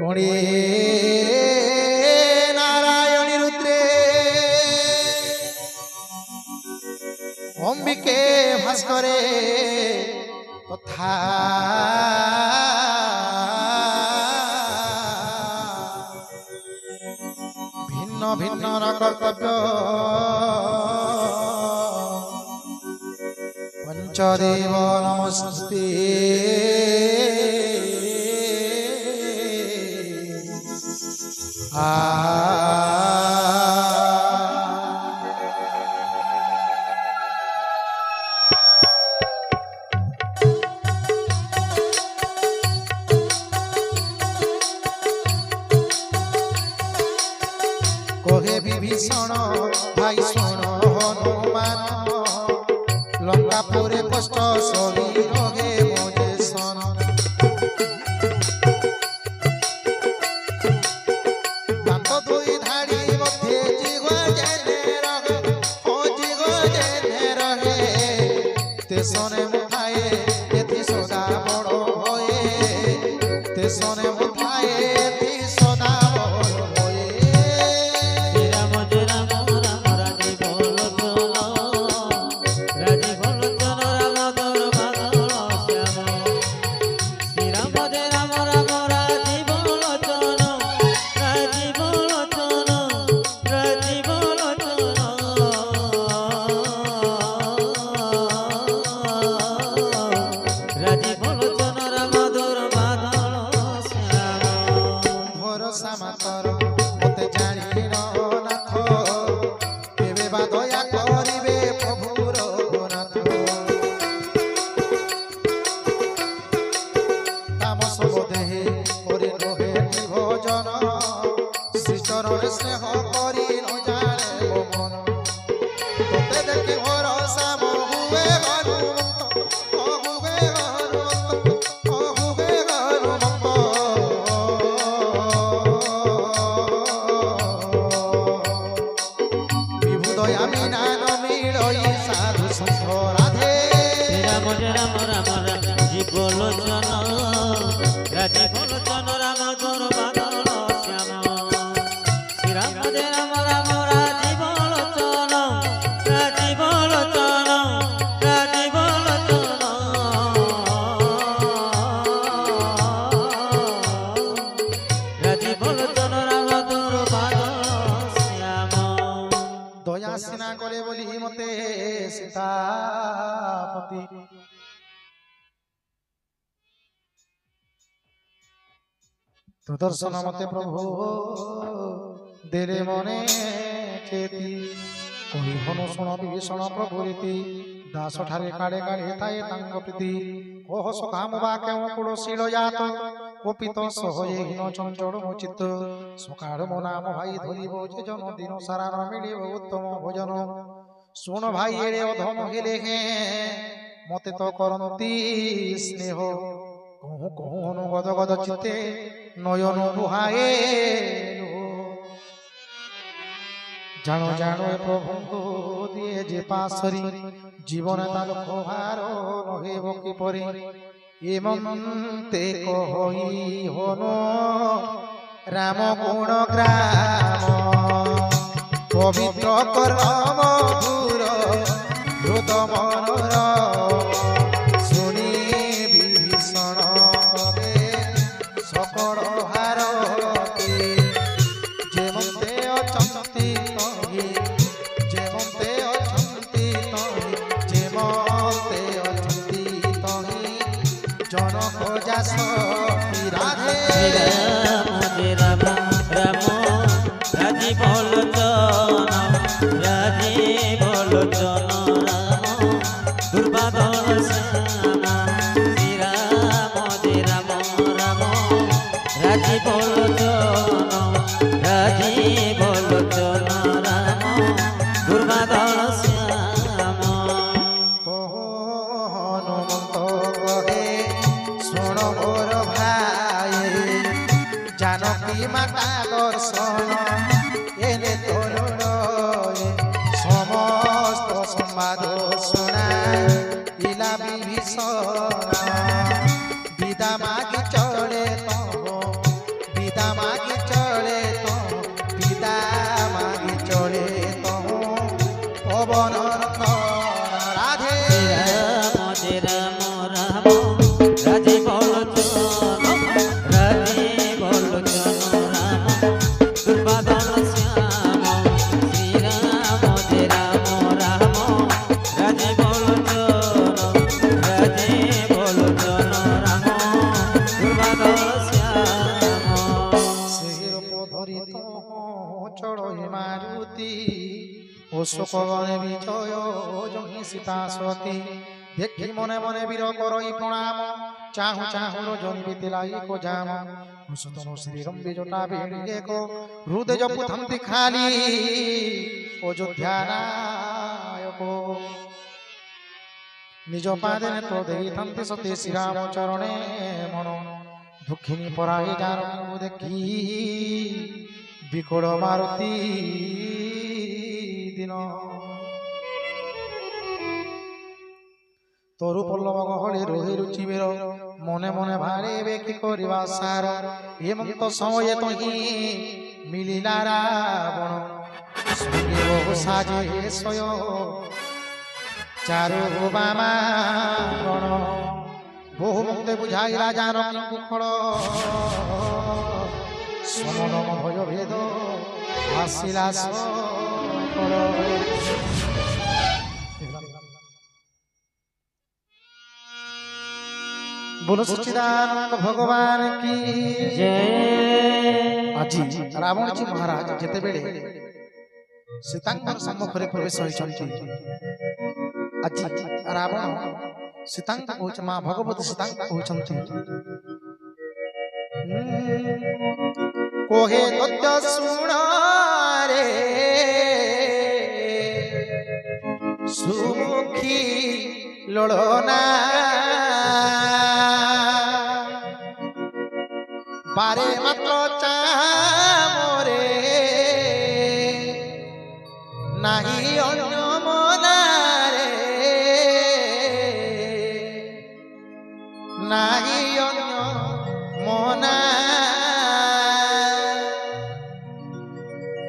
गुणे नारायणी रुद्रे अंबिके भास्करे तथा भिन्न भिन्न कर्तव्य पंचदेव नमस्ते कहे विभीषण भाई सुन हनुमान लंका पुरे कष्ट सही रहे मोजे सन दांत दुई धाड़ी मध्ये जिग जेने रहे ओ जिग जेने रहे तेसने मुठाए एथि सदा बड़ होए तेसने मुठाए एथि सदा स्नेह करी न जाने मन तोते देखी भरोसा बहुए विभुदया मीना न मिलई साधु संत राधे राम राम राम राम जीवन जन राजीवन जन राम तोर बादल श्याम राम राम राम राजीवन चन राजीवन चन राजीवन चन राजीवन चन राम तोर बादल श्याम दया सिना करे बोली मते सीतापति तो दर्शन मते प्रभु देरे मने चेती कही हनु शुण विभीषण प्रभु रीति दास ठारे काड़े काड़े थाए तांग प्रीति कह सखाम बा केउ कुड़शील जात कपित सहहीन चंचल चित्त सकाळ मो नाम भाई धरिब जे जन दिन सारा न मिलिब उत्तम भोजन शुण भाई एड़े अधम हेले हे मते तो करंती स्नेह कहूँ कहूँ हनु गद गद चित्ते नयन बुहाए जानो जानो प्रभु को दिए जे पासरी जीवन तार भार रहेब किपरि एमते कहि हनु राम गुण ग्राम पवित्र कर्म दूर हृद मनोर शुणी विभीषण सकल हारती जेमते अचंती तहि जेमते अचंती तहि जेमते अचंती तहि जनक जासती राधे राम राम राजी बोल जन राजी बोल जन राम दुर्बादल श्याम श्री राम राम राजी बोल जन राजी बोल जन राम दुर्बादल श्याम तो हनुमंत कहे शुण मोर भाई जानकी माता दर्शन ভীষণ বিদা মাগি চলে তো বিদা মাগি চলে তো বিদা মাগি চলে তো পবন রাধে রাম রাম রাধে বলো রাধে বলো রাম দুর্বাদন শ্যাম শ্রীরাম রাম রাম রাধে বলো রাধে বলো রাম দুর্বাদন শ্যাম সের পধরিত চড়ই মারুতি অশোক বনে বিজয় জহি সীতা সতী দেখি মনে মনে বীর করই প্রণাম চাহু চাহু রজনী বিতিলাই কো জাম সুতন শ্রীরম্বি জটা বেড়িয়ে কো হৃদয় পুথন্তি খালি অযোধ্যা নায়ক নিজ পাদে নেত্র দেইথান্তি সতী শ্রীরাম চরণে মন দুঃখিনী পরাই যার দেখি বিকল মারুতি দিন তরু পল্লব গহলে রহি রুচিবের মনে মনে ভারিবে কি করিবা সার হেমন্ত সময়ে তহি মিলিলা রাবণ সঙ্গে বহু সাজে সয় চারু বামা রণ বহু মুক্তে বুঝাইলা জানকী কুখল সমনম ভয় ভেদ আসিলা সকল बोलो सच्चिदानंद भगवान की जय আজি রাবণ জি মহারাজ যেতেবেলে সীতাঙ্কর সম্মুখରେ প্রবেশ ହୋଇଛନ୍ତି আজি রাবণ সীতাঙ্ক কହୁଛି মা ভগবতী ସୀତାଙ୍କ କହୁଛନ୍ତି কোহে তত্ত্ব শুণ রে সুমুখী লড়না বারে মাত্র চামরে নাহি অন্য মনারে নাহি অন্য মনা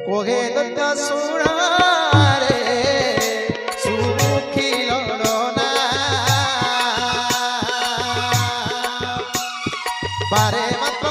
কোহে দত্ত শুণারে সুমুখী লড়না বারে মাত্র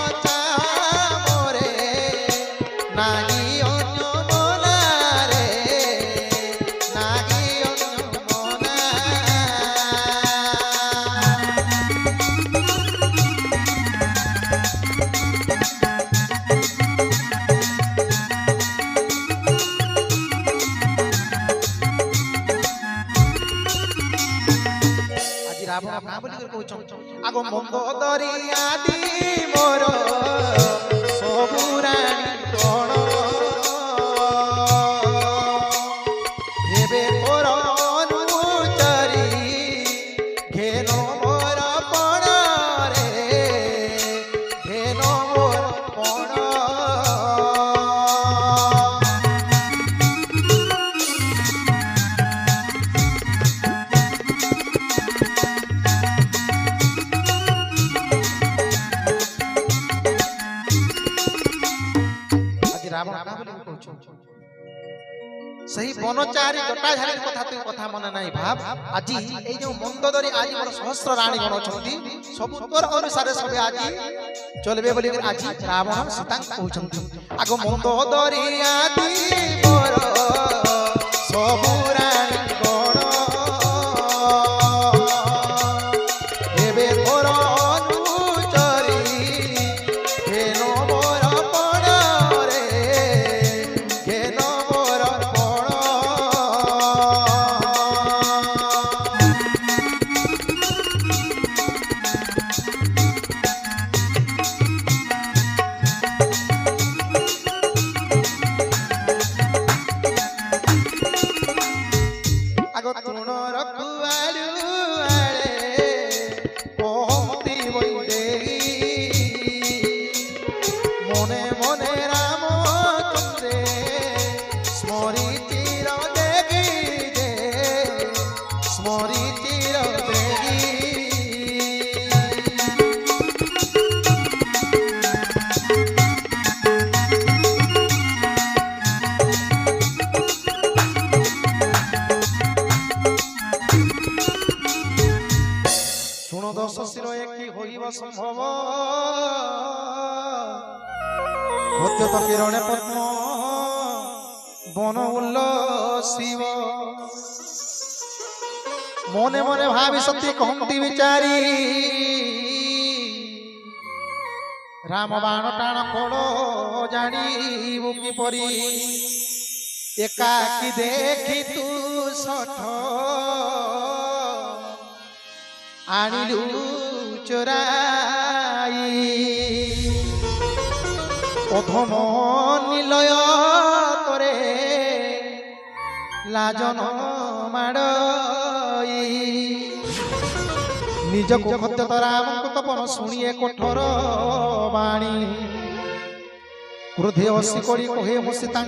আগ মন্দ দরিয়া দি মোর সবুরাণী কোণ হেবে মোর অনুচরি ঘেন মোর পণ রে ঘেন মোর পণ সেই বনচারী জটাধারী কথা তুই কথা মনে নাই ভাব আজি এই যে মন্দোদরী আজি মোর সহস্র রানী গণ অছন্তি সবু তোর অনুসারে সবে আজি চলবে বলি আজি রাবণ সীতাঙ্ক কହୁଛନ୍ତି আগ মন্দোদরী আদি মোর সবু রানী গণ হেবে তোর অনুচরি হেন মোর পণ রে হেন মোর পণ সম্ভব হত্যত কিরণে পদ্ম বন উল্লসিব মনে মনে ভাবি সত্যি কহন্তি বিচারি রাম বাণ টাণ কোড় জানিবু কিপরি একাকি দেখি তু সঠ আনিলু চোরাই অধম নিলয় তোরে লাজন মাড়ই নিজକୁ ଖଦ୍ୟ ରାମଙ୍କୁ ତପନ ଶୁଣିଏ କଠୋର ବାଣୀ କ୍ରୋଧେ ଅସି କରି କହେ ମୁଁ ସୀତା